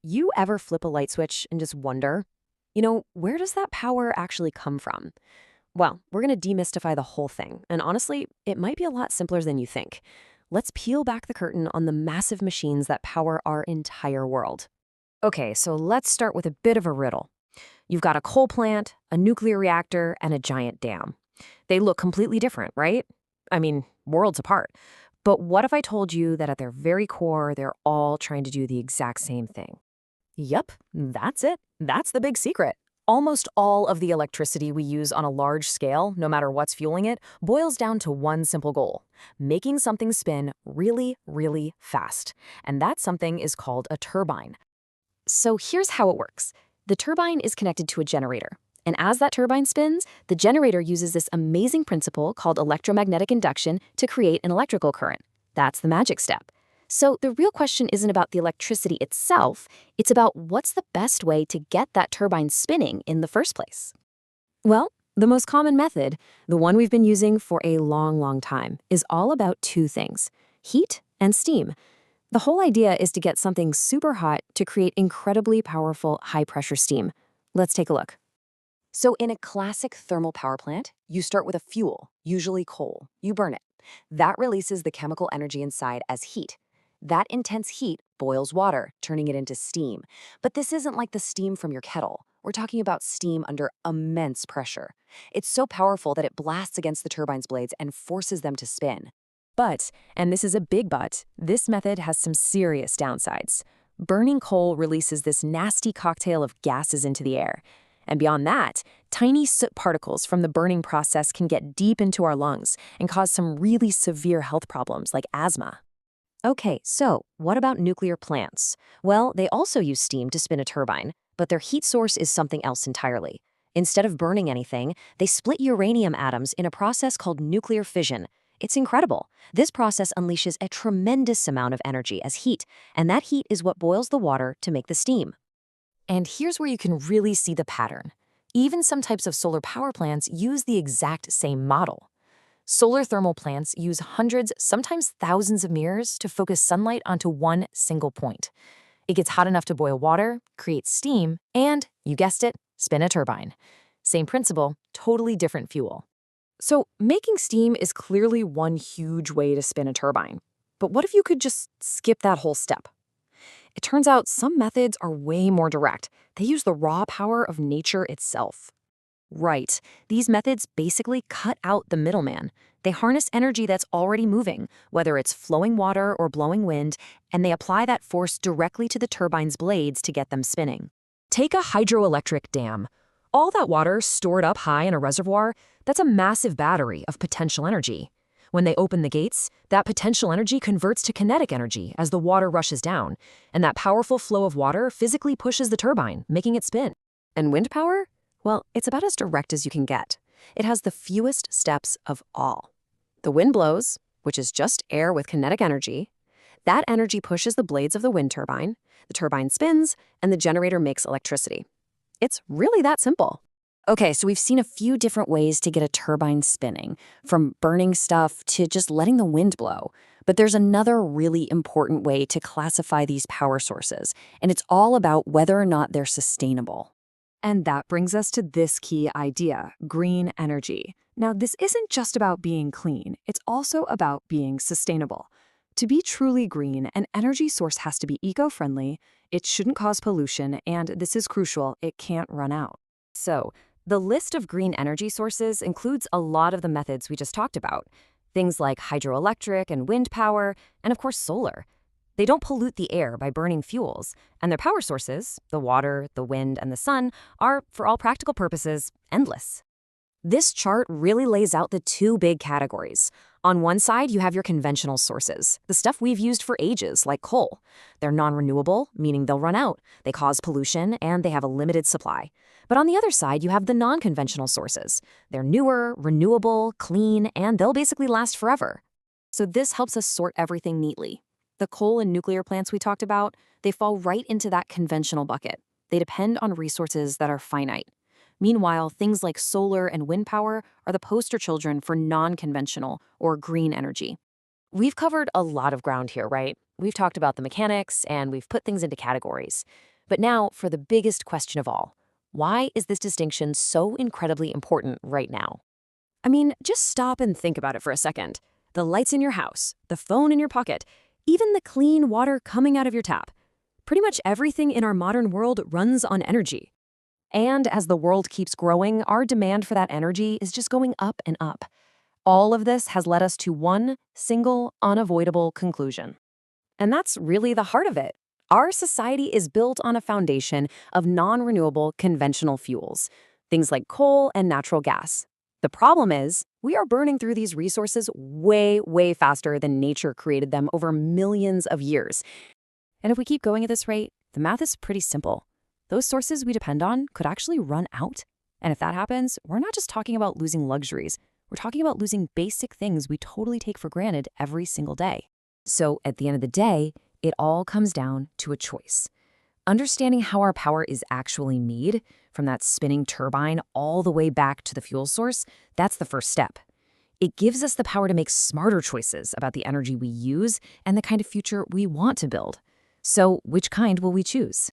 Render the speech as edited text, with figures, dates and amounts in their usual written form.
You ever flip a light switch and just wonder, where does that power actually come from? Well, we're going to demystify the whole thing. And honestly, it might be a lot simpler than you think. Let's peel back the curtain on the massive machines that power our entire world. Okay, so let's start with a bit of a riddle. You've got a coal plant, a nuclear reactor, and a giant dam. They look completely different, right? I mean, worlds apart. But what if I told you that at their very core, they're all trying to do the exact same thing? Yep, that's it. That's the big secret. Almost all of the electricity we use on a large scale, no matter what's fueling it, boils down to one simple goal: making something spin really, really fast. And that something is called a turbine. So here's how it works. The turbine is connected to a generator. And as that turbine spins, the generator uses this amazing principle called electromagnetic induction to create an electrical current. That's the magic step. So the real question isn't about the electricity itself, it's about what's the best way to get that turbine spinning in the first place. Well, the most common method, the one we've been using for a long, long time, is all about two things: heat and steam. The whole idea is to get something super hot to create incredibly powerful high-pressure steam. Let's take a look. So in a classic thermal power plant, you start with a fuel, usually coal. You burn it. That releases the chemical energy inside as heat. That intense heat boils water, turning it into steam. But this isn't like the steam from your kettle. We're talking about steam under immense pressure. It's so powerful that it blasts against the turbine's blades and forces them to spin. But, and this is a big but, this method has some serious downsides. Burning coal releases this nasty cocktail of gases into the air. And beyond that, tiny soot particles from the burning process can get deep into our lungs and cause some really severe health problems like asthma. Okay, so what about nuclear plants? Well, they also use steam to spin a turbine, but their heat source is something else entirely. Instead of burning anything, they split uranium atoms in a process called nuclear fission. It's incredible. This process unleashes a tremendous amount of energy as heat, and that heat is what boils the water to make the steam. And here's where you can really see the pattern. Even some types of solar power plants use the exact same model. Solar thermal plants use hundreds, sometimes thousands of mirrors to focus sunlight onto one single point. It gets hot enough to boil water, create steam, and, you guessed it, spin a turbine. Same principle, totally different fuel. So making steam is clearly one huge way to spin a turbine. But what if you could just skip that whole step? It turns out some methods are way more direct. They use the raw power of nature itself. Right. These methods basically cut out the middleman. They harness energy that's already moving, whether it's flowing water or blowing wind, and they apply that force directly to the turbine's blades to get them spinning. Take a hydroelectric dam. All that water stored up high in a reservoir, that's a massive battery of potential energy. When they open the gates, that potential energy converts to kinetic energy as the water rushes down, and that powerful flow of water physically pushes the turbine, making it spin. And wind power? Well, it's about as direct as you can get. It has the fewest steps of all. The wind blows, which is just air with kinetic energy. That energy pushes the blades of the turbine spins, and the generator makes electricity. It's really that simple. Okay, so we've seen a few different ways to get a turbine spinning, from burning stuff to just letting the wind blow. But there's another really important way to classify these power sources, and it's all about whether or not they're sustainable. And that brings us to this key idea: green energy. Now, this isn't just about being clean, it's also about being sustainable. To be truly green, an energy source has to be eco-friendly, it shouldn't cause pollution, and this is crucial, it can't run out. So, the list of green energy sources includes a lot of the methods we just talked about. Things like hydroelectric and wind power, and of course solar. They don't pollute the air by burning fuels, and their power sources, the water, the wind, and the sun, are, for all practical purposes, endless. This chart really lays out the two big categories. On one side, you have your conventional sources, the stuff we've used for ages, like coal. They're non-renewable, meaning they'll run out, they cause pollution, and they have a limited supply. But on the other side, you have the non-conventional sources. They're newer, renewable, clean, and they'll basically last forever. So this helps us sort everything neatly. The coal and nuclear plants we talked about, they fall right into that conventional bucket. They depend on resources that are finite. Meanwhile, things like solar and wind power are the poster children for non-conventional or green energy. We've covered a lot of ground here, right? we've talked about the mechanics and we've put things into categories. But now for the biggest question of all. Why is this distinction so incredibly important right now? I mean, just stop and think about it for a second. The lights in your house, the phone in your pocket, even the clean water coming out of your tap. Pretty much everything in our modern world runs on energy. And as the world keeps growing, our demand for that energy is just going up and up. All of this has led us to one single, unavoidable conclusion. And that's really the heart of it. Our society is built on a foundation of non-renewable conventional fuels, things like coal and natural gas. The problem is, we are burning through these resources way, way faster than nature created them over millions of years. And if we keep going at this rate, the math is pretty simple. Those sources we depend on could actually run out. And if that happens, we're not just talking about losing luxuries. We're talking about losing basic things we totally take for granted every single day. So at the end of the day, it all comes down to a choice. Understanding how our power is actually made, from that spinning turbine all the way back to the fuel source, that's the first step. It gives us the power to make smarter choices about the energy we use and the kind of future we want to build. So which kind will we choose?